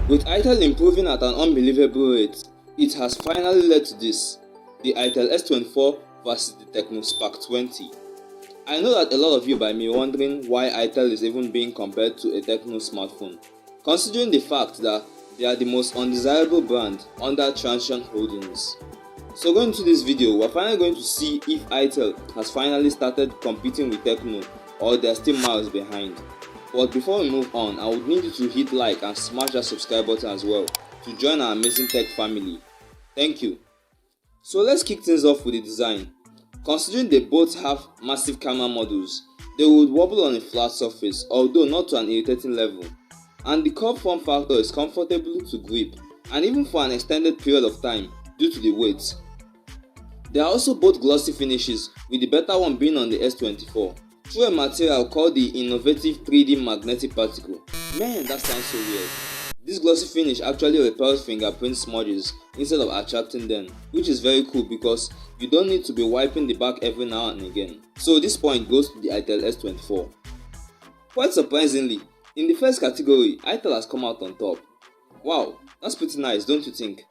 With Itel improving at an unbelievable rate, it has finally led to this, the Itel S24 versus the Tecno Spark 20. I know that a lot of you might be wondering why Itel is even being compared to a Tecno smartphone, considering the fact that they are the most undesirable brand under Transsion Holdings. So going into this video, we're finally going to see if Itel has finally started competing with Tecno or they're still miles behind. But before we move on, I would need you to hit like and smash that subscribe button as well to join our amazing tech family. Thank you. So let's kick things off with the design. Considering they both have massive camera modules, they would wobble on a flat surface, although not to an irritating level. And the curved form factor is comfortable to grip and even for an extended period of time due to the weight. There are also both glossy finishes, with the better one being on the S24. Through a material called the innovative 3D magnetic particle. Man, that sounds so weird. This glossy finish actually repels fingerprint smudges instead of attracting them, which is very cool because you don't need to be wiping the back every now and again. So this point goes to the Itel S24. Quite surprisingly, in the first category, Itel has come out on top. Wow, that's pretty nice, don't you think?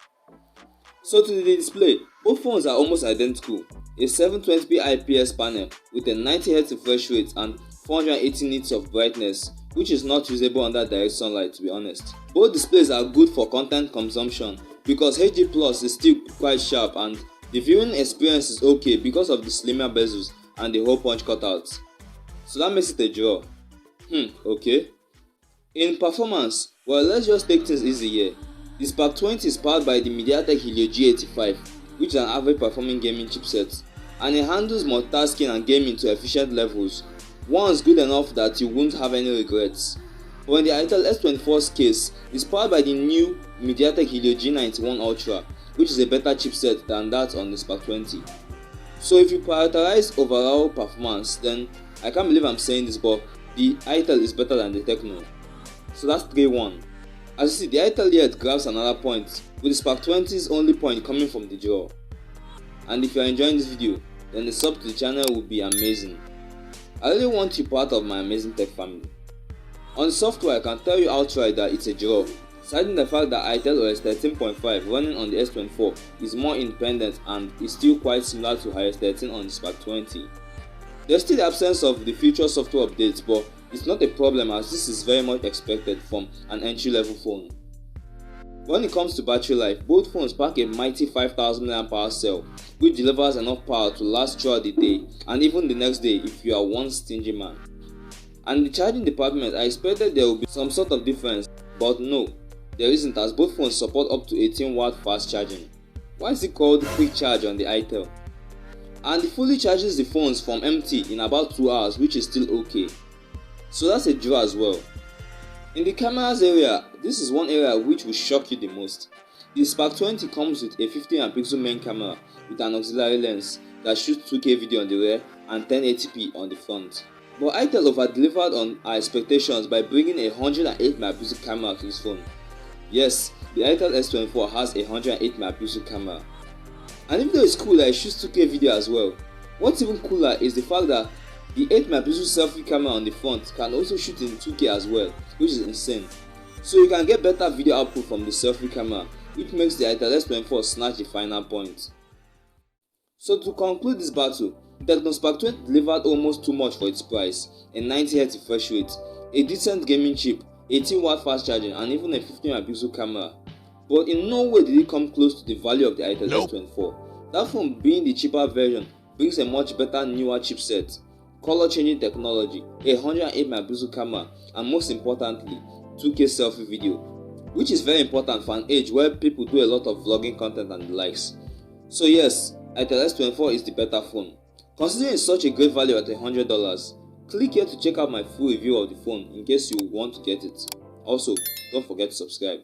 So to the display, both phones are almost identical. A 720p IPS panel with a 90Hz refresh rate and 480 nits of brightness, which is not usable under direct sunlight, to be honest. Both displays are good for content consumption because HD Plus is still quite sharp and the viewing experience is okay because of the slimmer bezels and the hole punch cutouts. So that makes it a draw. Okay. In performance, well, let's just take things easy here. The Spark 20 is powered by the MediaTek Helio G85, which is an average performing gaming chipset, and it handles multitasking and gaming to efficient levels, ones good enough that you won't have any regrets. But in the Itel S24's case, it's powered by the new MediaTek Helio G91 Ultra, which is a better chipset than that on the Spark 20. So if you prioritize overall performance, then I can't believe I'm saying this, but the Itel is better than the Tecno. So that's 3-1. As you see, the Itel yet grabs another point, with the Spark 20's only point coming from the draw. And if you are enjoying this video, then the sub to the channel would be amazing. I really want you part of my amazing tech family. On the software, I can tell you outright that it's a draw, citing the fact that Itel OS 13.5 running on the S24 is more independent and is still quite similar to iOS 13 on the Spark 20. There's still the absence of the future software updates, but it's not a problem as this is very much expected from an entry-level phone. When it comes to battery life, both phones pack a mighty 5000 mAh cell, which delivers enough power to last throughout the day and even the next day if you are one stingy man. And the charging department, I expected there would be some sort of difference, but no, there isn't as both phones support up to 18W fast charging. Why is it called quick charge on the Itel? And it fully charges the phones from empty in about 2 hours, which is still okay. So that's a draw as well. In the cameras area, this is one area which will shock you the most. The Spark 20 comes with a 50MP main camera with an auxiliary lens that shoots 2K video on the rear and 1080p on the front. But Itel over-delivered on our expectations by bringing a 108MP camera to this phone. Yes, the Itel S24 has a 108MP camera. And even though it's cool that it shoots 2K video as well, what's even cooler is the fact that the 8MP selfie camera on the front can also shoot in 2K as well, which is insane. So you can get better video output from the selfie camera, which makes the Itel S24 snatch the final point. So to conclude this battle, the Tecno Spark 20 delivered almost too much for its price, a 90Hz refresh rate, a decent gaming chip, 18W fast charging and even a 50MP camera. But in no way did it come close to the value of the Itel S24. That phone being the cheaper version brings a much better newer chipset, color changing technology, a 108MP camera and most importantly 2K selfie video, which is very important for an age where people do a lot of vlogging content and the likes. So yes, Itel S24 is the better phone. Considering it's such a great value at $100, click here to check out my full review of the phone in case you want to get it. Also, don't forget to subscribe.